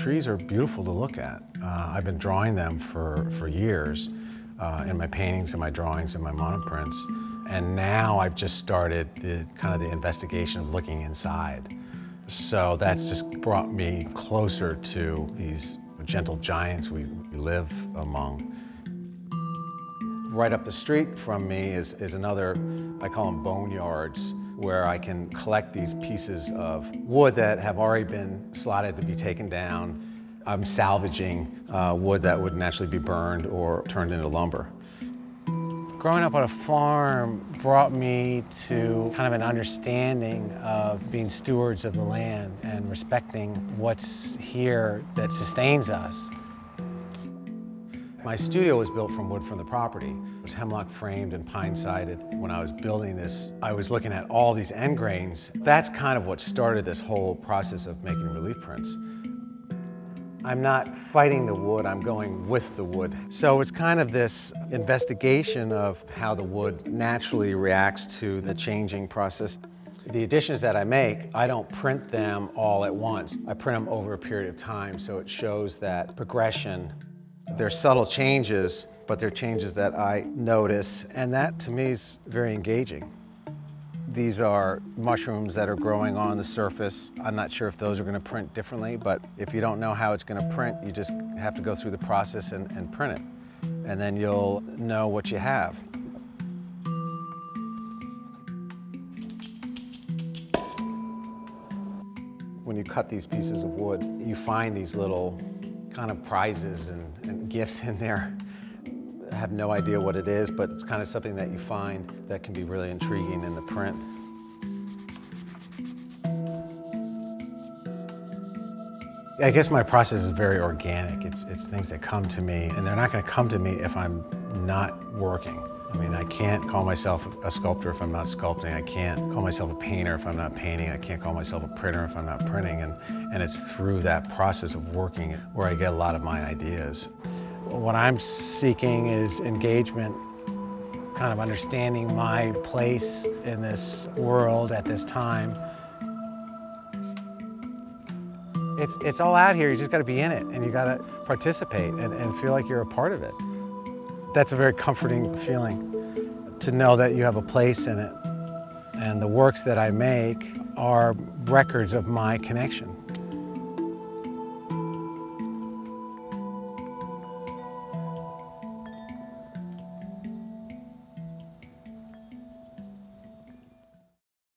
trees are beautiful to look at. I've been drawing them for years in my paintings and my drawings and my monoprints. And now I've just started the investigation of looking inside. So that's just brought me closer to these gentle giants we live among. Right up the street from me is another, I call them boneyards, where I can collect these pieces of wood that have already been slotted to be taken down. I'm salvaging wood that would naturally be burned or turned into lumber. Growing up on a farm brought me to kind of an understanding of being stewards of the land and respecting what's here that sustains us. My studio was built from wood from the property. It was hemlock framed and pine sided. When I was building this, I was looking at all these end grains. That's kind of what started this whole process of making relief prints. I'm not fighting the wood, I'm going with the wood. So it's kind of this investigation of how the wood naturally reacts to the changing process. The additions that I make, I don't print them all at once. I print them over a period of time, so it shows that progression. They're subtle changes, but they're changes that I notice, and that to me is very engaging. These are mushrooms that are growing on the surface. I'm not sure if those are going to print differently, but if you don't know how it's going to print, you just have to go through the process and print it. And then you'll know what you have. When you cut these pieces of wood, you find these little kind of prizes and gifts in there. I have no idea what it is, but it's kind of something that you find that can be really intriguing in the print. I guess my process is very organic. It's things that come to me, and they're not going to come to me if I'm not working. I mean, I can't call myself a sculptor if I'm not sculpting. I can't call myself a painter if I'm not painting. I can't call myself a printer if I'm not printing. And it's through that process of working where I get a lot of my ideas. What I'm seeking is engagement, kind of understanding my place in this world at this time. It's all out here, you just gotta be in it, and you gotta participate and feel like you're a part of it. That's a very comforting feeling, to know that you have a place in it. And the works that I make are records of my connection.